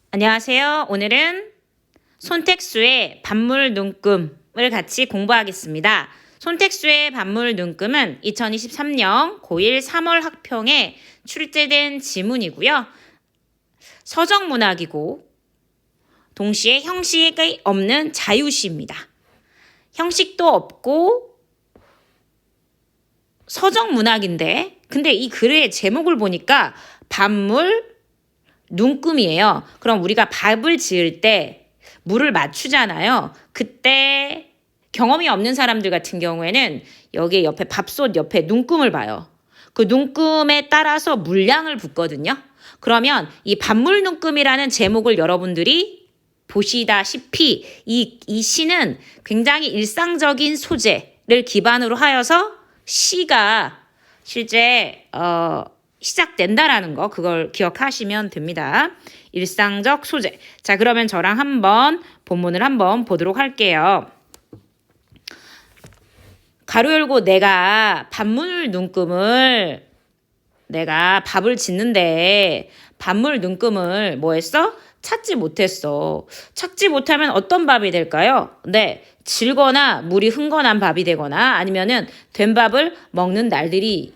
안녕하세요. 오늘은 손택수의 반물 눈금을 같이 공부하겠습니다. 손택수의 반물 눈금은 2023년 고1 3월 학평에 출제된 지문이고요. 서정문학이고 동시에 형식이 없는 자유시입니다. 형식도 없고 서정문학인데 근데 이 글의 제목을 보니까 반물 눈금이에요. 그럼 우리가 밥을 지을 때 물을 맞추잖아요. 그때 경험이 없는 사람들 같은 경우에는 여기 옆에 밥솥 옆에 눈금을 봐요. 그 눈금에 따라서 물량을 붓거든요. 그러면 이 반물 눈금이라는 제목을 여러분들이 보시다시피 이 시는 굉장히 일상적인 소재를 기반으로 하여서 시가 실제 시작된다라는 거 그걸 기억하시면 됩니다. 일상적 소재. 자, 그러면 저랑 한번 본문을 한번 보도록 할게요. 가로 열고 내가 반물 눈금을 내가 밥을 짓는데 반물 눈금을 뭐 했어? 찾지 못했어. 찾지 못하면 어떤 밥이 될까요? 네, 질거나 물이 흥건한 밥이 되거나 아니면은 된 밥을 먹는 날들이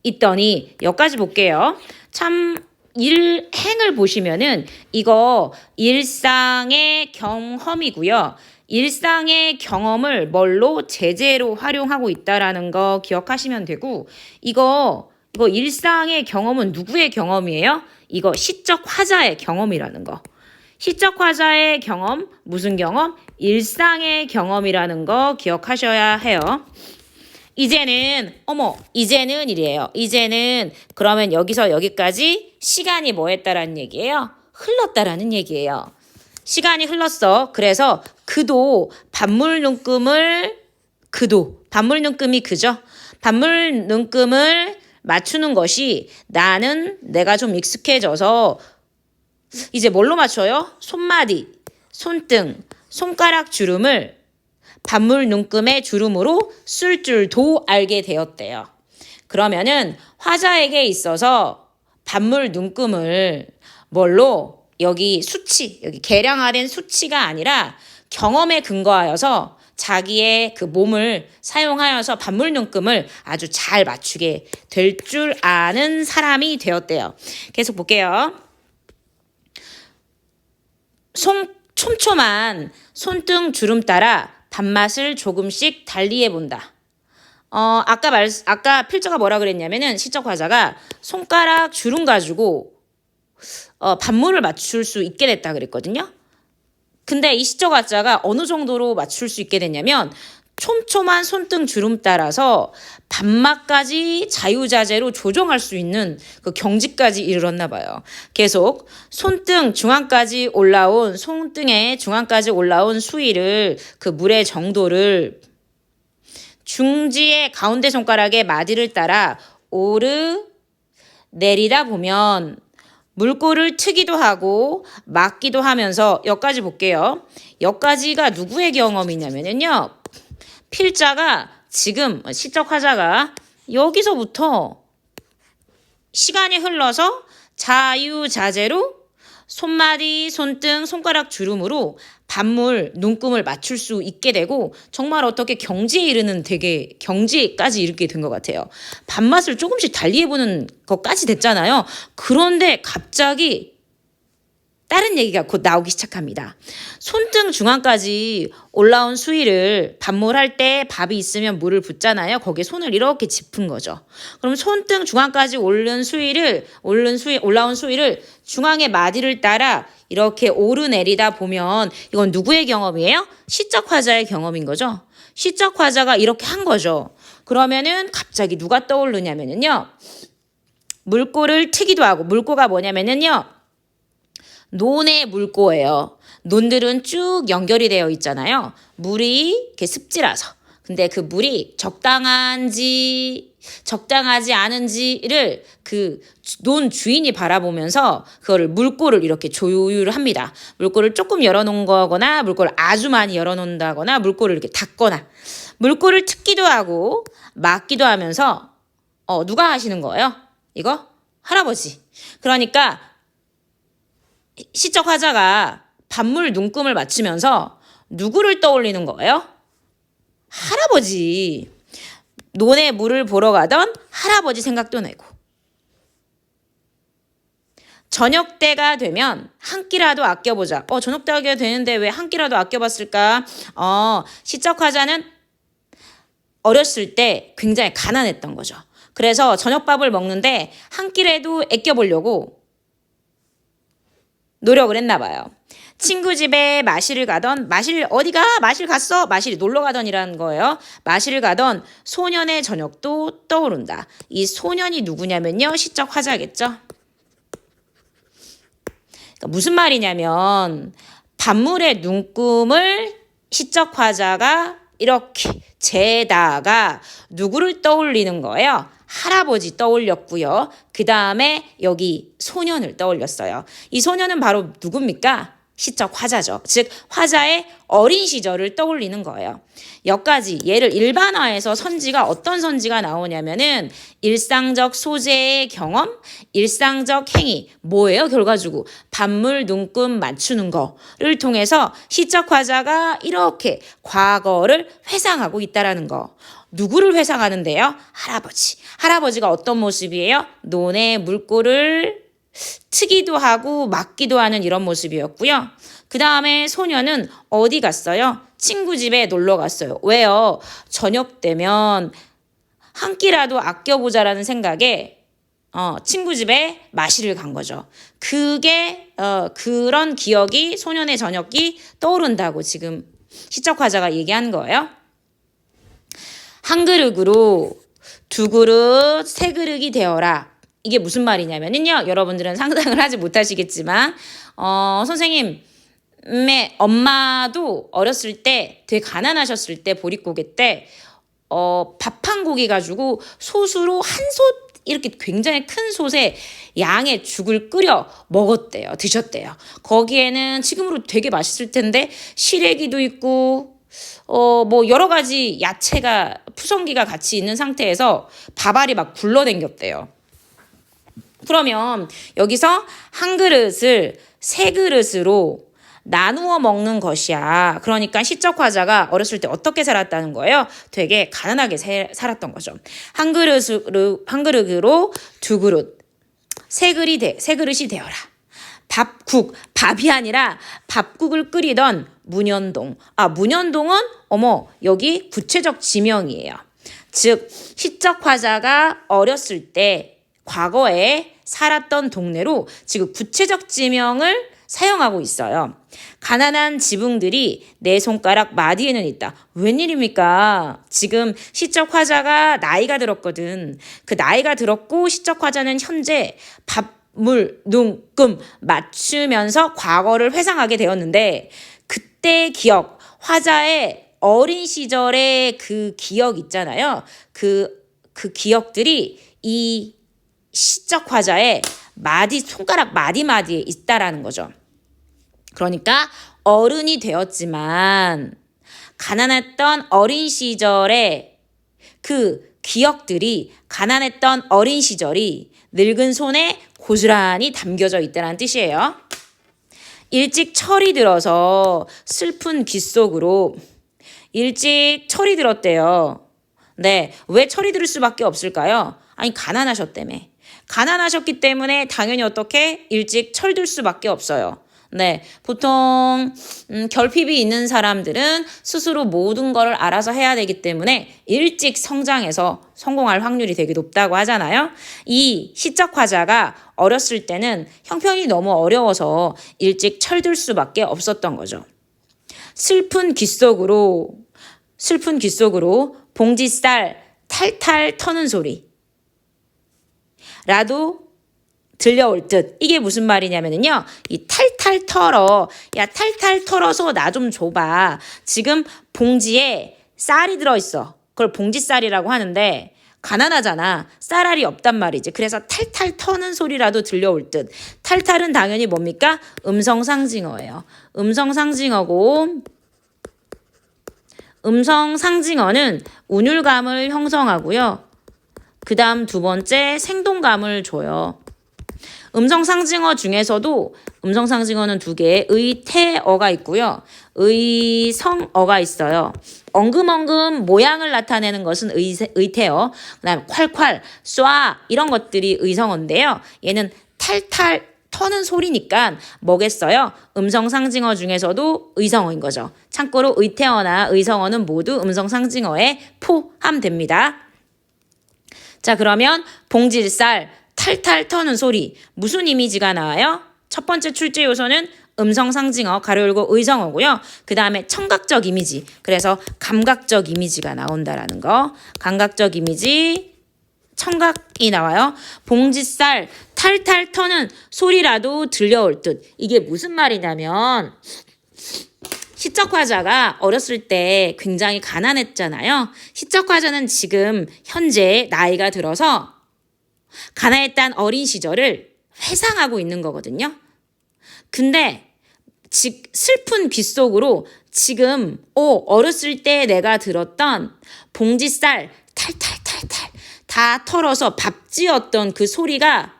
있더니 여기까지 볼게요. 참 일행을 보시면은 이거 일상의 경험이고요. 일상의 경험을 뭘로 제재로 활용하고 있다라는 거 기억하시면 되고 이거 일상의 경험은 누구의 경험이에요? 이거 시적 화자의 경험이라는 거. 시적 화자의 경험, 무슨 경험? 일상의 경험이라는 거 기억하셔야 해요. 이제는 이제는 이래요. 이제는 그러면 여기서 여기까지 시간이 뭐 했다라는 얘기예요? 흘렀다라는 얘기예요. 시간이 흘렀어. 그래서 그도 반물 눈금을 반물 눈금이 그죠? 반물 눈금을 맞추는 것이 내가 좀 익숙해져서 이제 뭘로 맞춰요? 손마디, 손등, 손가락 주름을 반물 눈금의 주름으로 쓸 줄도 알게 되었대요. 그러면은 화자에게 있어서 반물 눈금을 뭘로 여기 계량화된 수치가 아니라 경험에 근거하여서 자기의 그 몸을 사용하여서 반물 눈금을 아주 잘 맞추게 될 줄 아는 사람이 되었대요. 계속 볼게요. 촘촘한 손등 주름 따라 단맛을 조금씩 달리해 본다. 아까 필자가 뭐라 그랬냐면은 시적 화자가 손가락 주름 가지고 반물을 맞출 수 있게 됐다 그랬거든요. 근데 이 시적 화자가 어느 정도로 맞출 수 있게 됐냐면 촘촘한 손등 주름 따라서 단맛까지 자유자재로 조정할 수 있는 그 경지까지 이르렀나 봐요. 계속 손등의 중앙까지 올라온 수위를 그 물의 정도를 중지의 가운데 손가락의 마디를 따라 오르 내리다 보면 물꼬를 트기도 하고 막기도 하면서 여기까지 볼게요. 여기까지가 누구의 경험이냐면요. 필자가 지금 시적 화자가 여기서부터 시간이 흘러서 자유자재로 손마디, 손등, 손가락 주름으로 반물, 눈금을 맞출 수 있게 되고 정말 어떻게 경지에 이르는 되게 경지까지 이르게 된 것 같아요. 밥맛을 조금씩 달리해보는 것까지 됐잖아요. 그런데 갑자기 다른 얘기가 곧 나오기 시작합니다. 손등 중앙까지 올라온 수위를 반물할 때 밥이 있으면 물을 붓잖아요. 거기에 손을 이렇게 짚은 거죠. 그럼 손등 중앙까지 올라온 수위를 중앙의 마디를 따라 이렇게 오르내리다 보면 이건 누구의 경험이에요? 시적 화자의 경험인 거죠. 시적 화자가 이렇게 한 거죠. 그러면은 갑자기 누가 떠오르냐면요. 물꼬를 트기도 하고 물꼬가 뭐냐면요. 논의 물꼬예요. 논들은 쭉 연결이 되어 있잖아요. 물이 이렇게 습지라서. 근데 그 물이 적당하지 않은지를 그 논 주인이 바라보면서 그거를 물꼬를 이렇게 조율을 합니다. 물꼬를 조금 열어놓은 거거나 물꼬를 아주 많이 열어놓는다거나 물꼬를 이렇게 닫거나 물꼬를 트기도 하고 막기도 하면서 누가 하시는 거예요? 이거? 할아버지. 그러니까 시적 화자가 밤물 눈금을 맞추면서 누구를 떠올리는 거예요? 할아버지. 논에 물을 보러 가던 할아버지 생각도 내고. 저녁 때가 되면 한 끼라도 아껴보자. 저녁 때가 되는데 왜 한 끼라도 아껴봤을까? 시적 화자는 어렸을 때 굉장히 가난했던 거죠. 그래서 저녁밥을 먹는데 한 끼라도 아껴보려고 노력을 했나 봐요. 친구 집에 마실을 가던, 어디가? 마실 갔어? 마실이 놀러 가던이라는 거예요. 마실을 가던 소년의 저녁도 떠오른다. 이 소년이 누구냐면요. 시적 화자겠죠. 그러니까 무슨 말이냐면 밤물의 눈금을 시적 화자가 이렇게 재다가 누구를 떠올리는 거예요? 할아버지 떠올렸고요. 그 다음에 여기 소년을 떠올렸어요. 이 소년은 바로 누굽니까? 시적 화자죠. 즉 화자의 어린 시절을 떠올리는 거예요. 여기까지 얘를 일반화해서 선지가 어떤 선지가 나오냐면은 일상적 소재의 경험, 일상적 행위, 뭐예요? 결과적으로 밤물 눈금 맞추는 거를 통해서 시적 화자가 이렇게 과거를 회상하고 있다라는 거. 누구를 회상하는데요? 할아버지. 할아버지가 어떤 모습이에요? 논에 물꼬를 트기도 하고 막기도 하는 이런 모습이었고요. 그 다음에 소녀는 어디 갔어요? 친구 집에 놀러 갔어요. 왜요? 저녁 되면 한 끼라도 아껴보자라는 생각에 친구 집에 마시를 간 거죠. 그게 그런 기억이 소년의 저녁이 떠오른다고 지금 시적 화자가 얘기한 거예요. 한 그릇으로 두 그릇, 세 그릇이 되어라. 이게 무슨 말이냐면요. 여러분들은 상상을 하지 못하시겠지만 선생님의 엄마도 어렸을 때 되게 가난하셨을 때 보릿고개 때 밥 한 고기 가지고 솥으로 한 솥 이렇게 굉장히 큰 솥에 양의 죽을 끓여 먹었대요. 드셨대요. 거기에는 지금으로 되게 맛있을 텐데 시래기도 있고 뭐 여러 가지 야채가 푸성기가 같이 있는 상태에서 밥알이 막 굴러댕겼대요. 그러면 여기서 한 그릇을 세 그릇으로 나누어 먹는 것이야. 그러니까 시적 화자가 어렸을 때 어떻게 살았다는 거예요? 되게 가난하게 살았던 거죠. 한 그릇으로 두 그릇, 세 그릇이 되어라. 밥이 아니라 밥국을 끓이던 문현동. 문현동은 여기 구체적 지명이에요. 즉 시적 화자가 어렸을 때 과거에 살았던 동네로 지금 구체적 지명을 사용하고 있어요. 가난한 지붕들이 내 손가락 마디에는 있다. 웬일입니까? 지금 시적 화자가 나이가 들었거든. 그 나이가 들었고 시적 화자는 현재 물, 눈, 금 맞추면서 과거를 회상하게 되었는데 그때의 기억, 화자의 어린 시절의 그 기억 있잖아요. 그 기억들이 이 시적 화자의 손가락 마디마디에 있다라는 거죠. 그러니까 어른이 되었지만 가난했던 어린 시절의 그 기억들이 가난했던 어린 시절이 늙은 손에 고스란히 담겨져 있다는 뜻이에요. 일찍 철이 들어서 슬픈 귀 속으로 일찍 철이 들었대요. 네, 왜 철이 들을 수밖에 없을까요? 가난하셨다며. 가난하셨기 때문에 당연히 어떻게 일찍 철들 수밖에 없어요. 네, 보통 결핍이 있는 사람들은 스스로 모든 걸 알아서 해야 되기 때문에 일찍 성장해서 성공할 확률이 되게 높다고 하잖아요. 이 시적 화자가 어렸을 때는 형편이 너무 어려워서 일찍 철들 수밖에 없었던 거죠. 슬픈 귀 속으로 봉지쌀 탈탈 터는 소리 라도 들려올 듯. 이게 무슨 말이냐면요. 이 탈탈 털어. 야, 탈탈 털어서 나 좀 줘봐. 지금 봉지에 쌀이 들어있어. 그걸 봉지쌀이라고 하는데 가난하잖아. 쌀알이 없단 말이지. 그래서 탈탈 터는 소리라도 들려올 듯. 탈탈은 당연히 뭡니까? 음성상징어예요. 음성상징어고 음성상징어는 운율감을 형성하고요. 그 다음 두 번째 생동감을 줘요. 음성상징어 중에서도 음성상징어는 두 개, 의태어가 있고요. 의성어가 있어요. 엉금엉금 모양을 나타내는 것은 의태어, 그다음에 콸콸, 쏴 이런 것들이 의성어인데요. 얘는 탈탈 터는 소리니까 뭐겠어요? 음성상징어 중에서도 의성어인 거죠. 참고로 의태어나 의성어는 모두 음성상징어에 포함됩니다. 자, 그러면 봉질살, 탈탈 터는 소리, 무슨 이미지가 나와요? 첫 번째 출제 요소는 음성상징어, 가로 열고 의성어고요. 그 다음에 청각적 이미지, 그래서 감각적 이미지가 나온다라는 거. 감각적 이미지, 청각이 나와요. 봉지살, 탈탈 터는 소리라도 들려올 듯. 이게 무슨 말이냐면 시적화자가 어렸을 때 굉장히 가난했잖아요. 시적화자는 지금 현재 나이가 들어서 가난했던 어린 시절을 회상하고 있는 거거든요. 근데 슬픈 빗속으로 지금 어렸을 때 내가 들었던 봉지살 탈탈탈탈 다 털어서 밥 지었던 그 소리가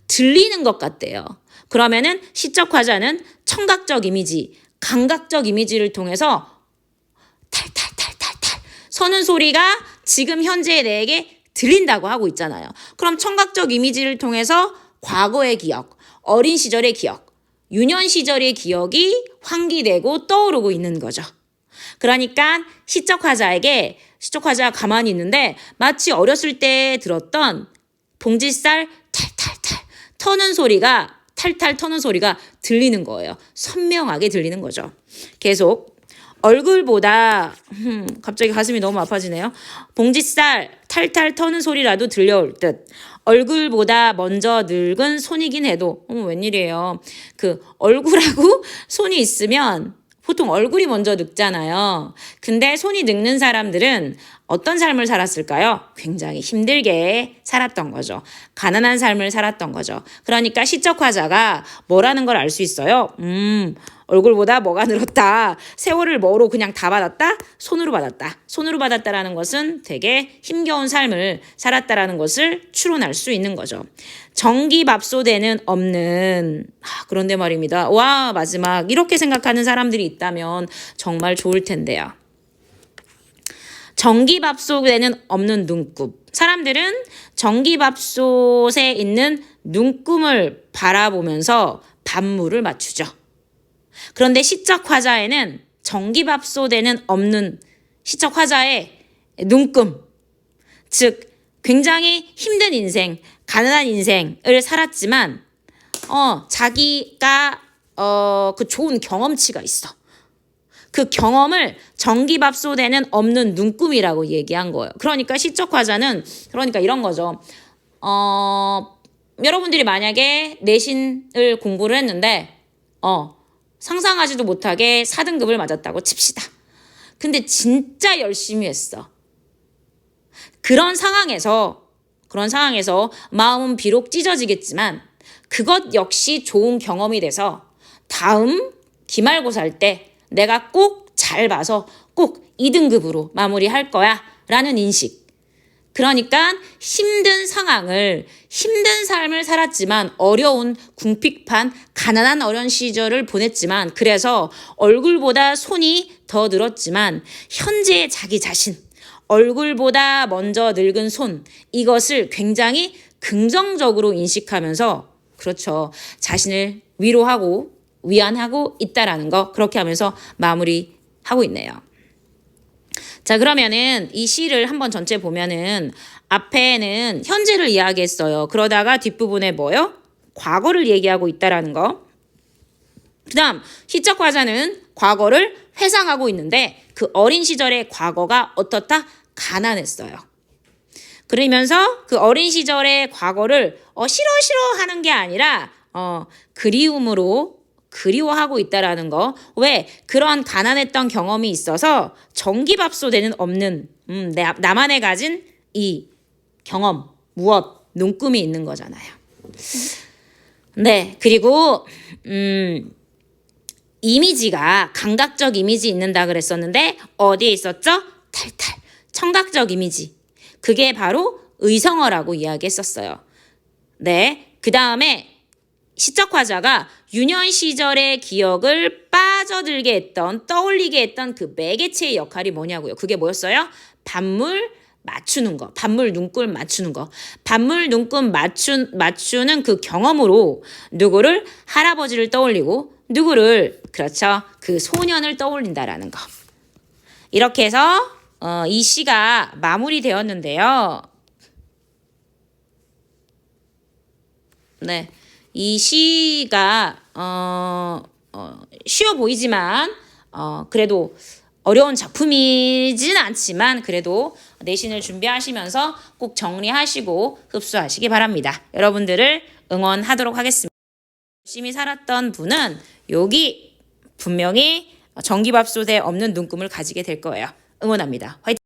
들리는 것 같대요. 그러면은 시적 화자는 청각적 이미지, 감각적 이미지를 통해서 탈탈탈탈탈 서는 소리가 지금 현재 내게 들린다고 하고 있잖아요. 그럼 청각적 이미지를 통해서 과거의 기억, 어린 시절의 기억, 유년 시절의 기억이 환기되고 떠오르고 있는 거죠. 그러니까 시적 화자에게 시적 화자가 가만히 있는데 마치 어렸을 때 들었던 봉지살 탈탈탈 터는 소리가 탈탈 터는 소리가 들리는 거예요. 선명하게 들리는 거죠. 계속 얼굴보다 갑자기 가슴이 너무 아파지네요. 봉지살 탈탈 터는 소리라도 들려올 듯. 얼굴보다 먼저 늙은 손이긴 해도 웬일이에요. 그 얼굴하고 손이 있으면 보통 얼굴이 먼저 늙잖아요. 근데 손이 늙는 사람들은 어떤 삶을 살았을까요? 굉장히 힘들게 살았던 거죠. 가난한 삶을 살았던 거죠. 그러니까 시적 화자가 뭐라는 걸 알 수 있어요. 얼굴보다 뭐가 늘었다. 세월을 뭐로 그냥 다 받았다? 손으로 받았다. 손으로 받았다라는 것은 되게 힘겨운 삶을 살았다라는 것을 추론할 수 있는 거죠. 전기밥솥에는 없는 그런데 말입니다. 와, 마지막 이렇게 생각하는 사람들이 있다면 정말 좋을 텐데요. 전기밥솥에는 없는 눈금. 사람들은 전기밥솥에 있는 눈금을 바라보면서 밥물을 맞추죠. 그런데 시적 화자에는 전기밥솥에는 없는 시적 화자의 눈금, 즉 굉장히 힘든 인생, 가난한 인생을 살았지만 자기가 그 좋은 경험치가 있어. 그 경험을 전기밥솥에는 없는 눈금이라고 얘기한 거예요. 그러니까 시적 화자는 그러니까 이런 거죠. 여러분들이 만약에 내신을 공부를 했는데 상상하지도 못하게 4등급을 맞았다고 칩시다. 근데 진짜 열심히 했어. 그런 상황에서 마음은 비록 찢어지겠지만 그것 역시 좋은 경험이 돼서 다음 기말고사 때 내가 꼭 잘 봐서 꼭 2등급으로 마무리할 거야 라는 인식. 그러니까 힘든 상황을, 힘든 삶을 살았지만 어려운 궁핍한 가난한 어린 시절을 보냈지만 그래서 얼굴보다 손이 더 늘었지만 현재의 자기 자신, 얼굴보다 먼저 늙은 손, 이것을 굉장히 긍정적으로 인식하면서 그렇죠. 자신을 위로하고 위안하고 있다라는 거 그렇게 하면서 마무리하고 있네요. 자, 그러면은 이 시를 한번 전체 보면은 앞에는 현재를 이야기했어요. 그러다가 뒷부분에 뭐요? 과거를 얘기하고 있다라는 거. 그다음 시적 화자는 과거를 회상하고 있는데 그 어린 시절의 과거가 어떻다? 가난했어요. 그러면서 그 어린 시절의 과거를 싫어 하는 게 아니라 그리움으로 그리워하고 있다라는 거. 왜? 그런 가난했던 경험이 있어서 전기밥솥에는 없는 나만의 가진 이 경험, 무엇, 눈금이 있는 거잖아요. 네, 그리고 이미지가 감각적 이미지 있는다 그랬었는데 어디에 있었죠? 탈탈, 청각적 이미지. 그게 바로 의성어라고 이야기했었어요. 네, 그 다음에 시적 화자가 유년 시절의 기억을 빠져들게 했던, 떠올리게 했던 그 매개체의 역할이 뭐냐고요. 그게 뭐였어요? 반물 맞추는 거. 반물 눈꼴 맞추는 거. 반물 눈꼴 맞추는 그 경험으로 누구를? 할아버지를 떠올리고 누구를? 그렇죠. 그 소년을 떠올린다라는 거. 이렇게 해서 이 시가 마무리되었는데요. 네. 이 시가 쉬워 보이지만 그래도 어려운 작품이진 않지만 그래도 내신을 준비하시면서 꼭 정리하시고 흡수하시기 바랍니다. 여러분들을 응원하도록 하겠습니다. 열심히 살았던 분은 여기 분명히 전기밥솥에 없는 눈금을 가지게 될 거예요. 응원합니다. 화이팅!